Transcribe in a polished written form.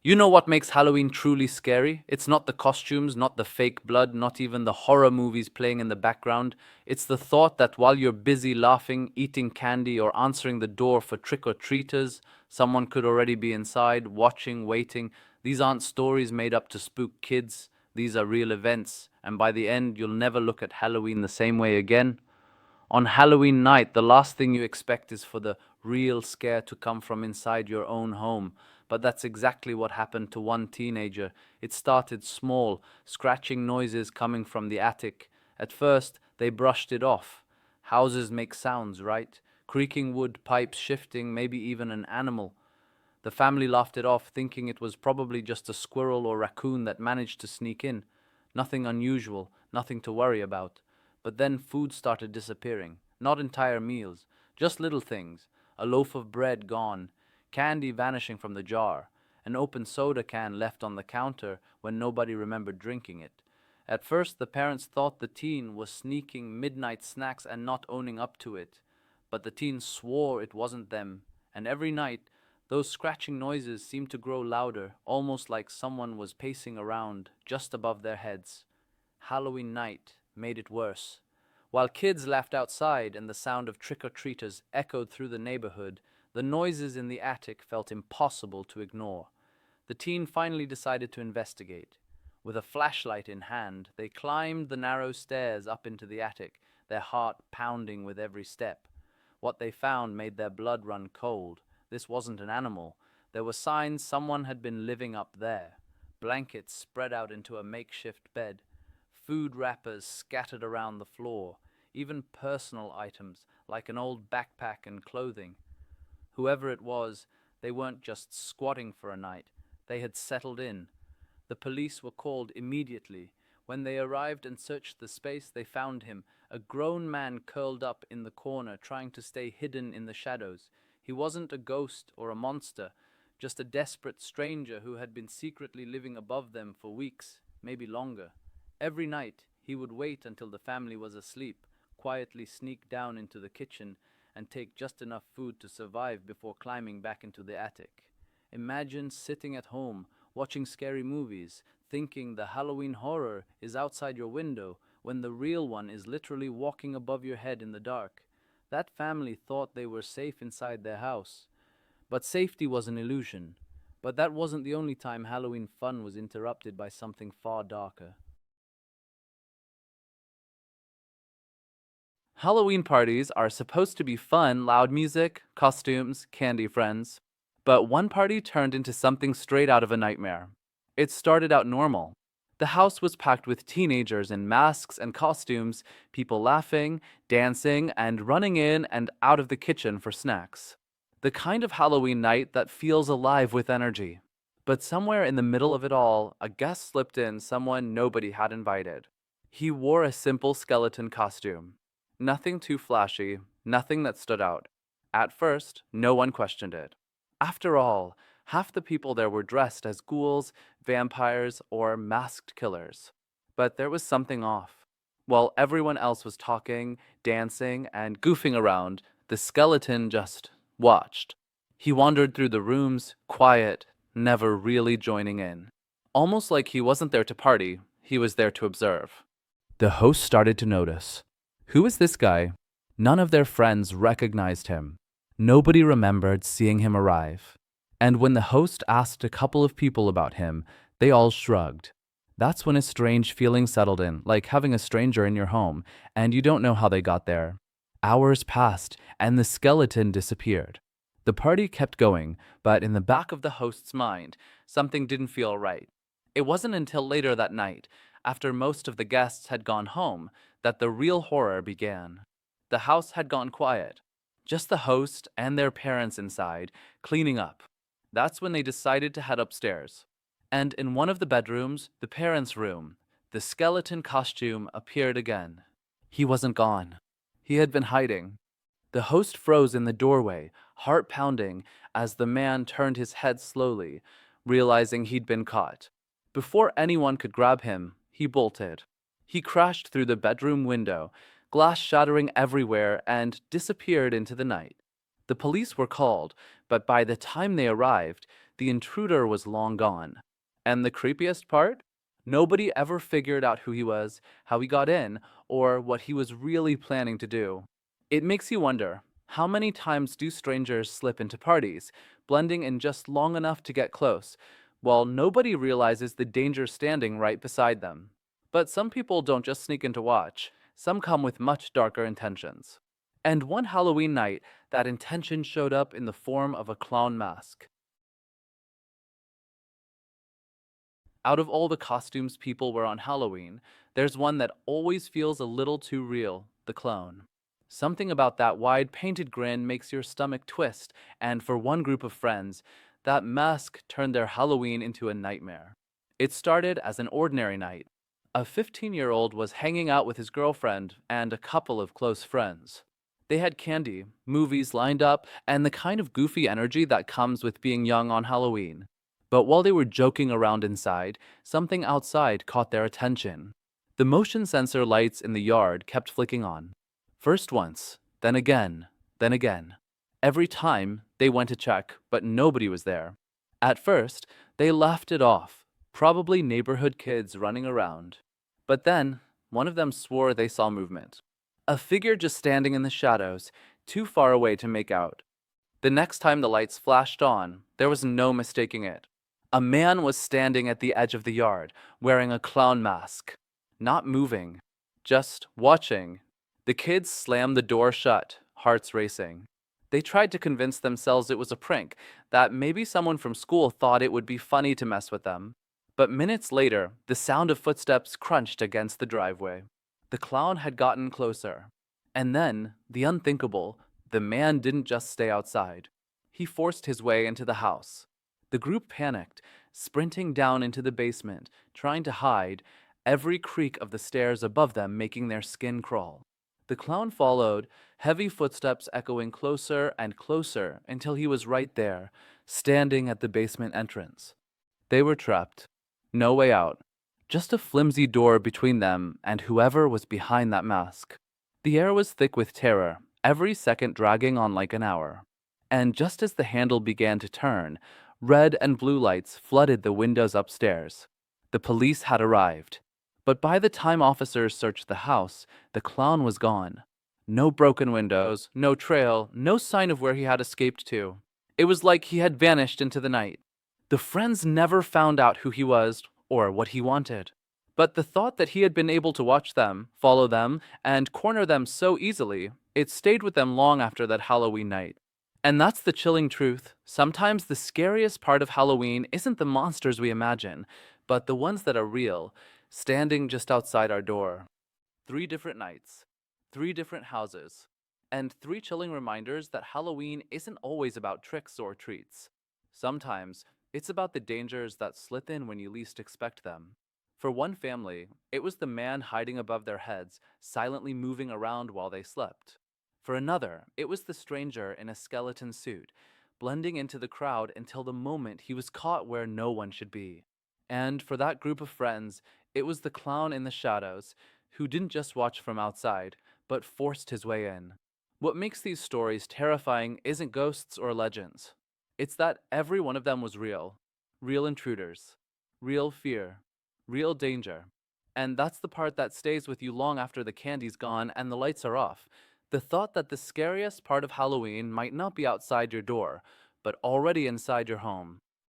You know what makes Halloween truly scary? It's not the costumes, not the fake blood, not even the horror movies playing in the background. It's the thought that while you're busy laughing, eating candy, or answering the door for trick or treaters, someone could already be inside, watching, waiting. These aren't stories made up to spook kids, these are real events, and by the end, you'll never look at Halloween the same way again. On Halloween night, the last thing you expect is for the real scare to come from inside your own home. But that's exactly what happened to one teenager. It started small, scratching noises coming from the attic. At first, they brushed it off. Houses make sounds, right? Creaking wood, pipes shifting, maybe even an animal. The family laughed it off, thinking it was probably just a squirrel or raccoon that managed to sneak in. Nothing unusual, nothing to worry about. But then food started disappearing. Not entire meals, just little things. A loaf of bread gone, candy vanishing from the jar, an open soda can left on the counter when nobody remembered drinking it. At first, the parents thought the teen was sneaking midnight snacks and not owning up to it. But the teen swore it wasn't them, and every night, those scratching noises seemed to grow louder, almost like someone was pacing around just above their heads. Halloween night made it worse. While kids laughed outside and the sound of trick-or-treaters echoed through the neighborhood, the noises in the attic felt impossible to ignore. The teen finally decided to investigate. With a flashlight in hand, they climbed the narrow stairs up into the attic, their heart pounding with every step. What they found made their blood run cold. This wasn't an animal. There were signs someone had been living up there. Blankets spread out into a makeshift bed, food wrappers scattered around the floor, even personal items like an old backpack and clothing. Whoever it was, they weren't just squatting for a night. They had settled in. The police were called immediately. When they arrived and searched the space, they found him, a grown man curled up in the corner, trying to stay hidden in the shadows. He wasn't a ghost or a monster, just a desperate stranger who had been secretly living above them for weeks, maybe longer. Every night, he would wait until the family was asleep, quietly sneak down into the kitchen, and take just enough food to survive before climbing back into the attic. Imagine sitting at home, watching scary movies, thinking the Halloween horror is outside your window when the real one is literally walking above your head in the dark. That family thought they were safe inside their house. But safety was an illusion. But that wasn't the only time Halloween fun was interrupted by something far darker. Halloween parties are supposed to be fun, loud music, costumes, candy friends. But one party turned into something straight out of a nightmare. It started out normal. The house was packed with teenagers in masks and costumes, people laughing, dancing, and running in and out of the kitchen for snacks. The kind of Halloween night that feels alive with energy. But somewhere in the middle of it all, a guest slipped in, someone nobody had invited. He wore a simple skeleton costume. Nothing too flashy, nothing that stood out. At first, no one questioned it. After all, half the people there were dressed as ghouls, vampires, or masked killers. But there was something off. While everyone else was talking, dancing, and goofing around, the skeleton just watched. He wandered through the rooms, quiet, never really joining in. Almost like he wasn't there to party, he was there to observe. The host started to notice. Who is this guy? None of their friends recognized him. Nobody remembered seeing him arrive. And when the host asked a couple of people about him, they all shrugged. That's when a strange feeling settled in, like having a stranger in your home, and you don't know how they got there. Hours passed, and the skeleton disappeared. The party kept going, but in the back of the host's mind, something didn't feel right. It wasn't until later that night, after most of the guests had gone home, that the real horror began. The house had gone quiet. Just the host and their parents inside, cleaning up. That's when they decided to head upstairs. And in one of the bedrooms, the parents' room, the skeleton costume appeared again. He wasn't gone. He had been hiding. The host froze in the doorway, heart pounding, as the man turned his head slowly, realizing he'd been caught. Before anyone could grab him, he bolted. He crashed through the bedroom window, glass shattering everywhere, and disappeared into the night. The police were called, but by the time they arrived, the intruder was long gone. And the creepiest part? Nobody ever figured out who he was, how he got in, or what he was really planning to do. It makes you wonder, how many times do strangers slip into parties, blending in just long enough to get close, while nobody realizes the danger standing right beside them? But some people don't just sneak in to watch, some come with much darker intentions. And one Halloween night, that intention showed up in the form of a clown mask. Out of all the costumes people wear on Halloween, there's one that always feels a little too real: the clown. Something about that wide painted grin makes your stomach twist, and for one group of friends, that mask turned their Halloween into a nightmare. It started as an ordinary night. A 15-year-old was hanging out with his girlfriend and a couple of close friends. They had candy, movies lined up, and the kind of goofy energy that comes with being young on Halloween. But while they were joking around inside, something outside caught their attention. The motion sensor lights in the yard kept flicking on. First once, then again, then again. Every time they went to check, but nobody was there. At first, they laughed it off, probably neighborhood kids running around. But then, one of them swore they saw movement. A figure just standing in the shadows, too far away to make out. The next time the lights flashed on, there was no mistaking it. A man was standing at the edge of the yard, wearing a clown mask. Not moving, just watching. The kids slammed the door shut, hearts racing. They tried to convince themselves it was a prank, that maybe someone from school thought it would be funny to mess with them. But minutes later, the sound of footsteps crunched against the driveway. The clown had gotten closer. And then, the unthinkable, the man didn't just stay outside. He forced his way into the house. The group panicked, sprinting down into the basement, trying to hide, every creak of the stairs above them making their skin crawl. The clown followed, heavy footsteps echoing closer and closer until he was right there, standing at the basement entrance. They were trapped. No way out. Just a flimsy door between them and whoever was behind that mask. The air was thick with terror, every second dragging on like an hour. And just as the handle began to turn, red and blue lights flooded the windows upstairs. The police had arrived. But by the time officers searched the house, the clown was gone. No broken windows, no trail, no sign of where he had escaped to. It was like he had vanished into the night. The friends never found out who he was or what he wanted. But the thought that he had been able to watch them, follow them, and corner them so easily, it stayed with them long after that Halloween night. And that's the chilling truth. Sometimes the scariest part of Halloween isn't the monsters we imagine, but the ones that are real, standing just outside our door. 3 different nights, 3 different houses, and 3 chilling reminders that Halloween isn't always about tricks or treats. Sometimes, it's about the dangers that slip in when you least expect them. For one family, it was the man hiding above their heads, silently moving around while they slept. For another, it was the stranger in a skeleton suit, blending into the crowd until the moment he was caught where no one should be. And for that group of friends, it was the clown in the shadows, who didn't just watch from outside, but forced his way in. What makes these stories terrifying isn't ghosts or legends. It's that every one of them was real. Real intruders. Real fear. Real danger. And that's the part that stays with you long after the candy's gone and the lights are off. The thought that the scariest part of Halloween might not be outside your door, but already inside your home.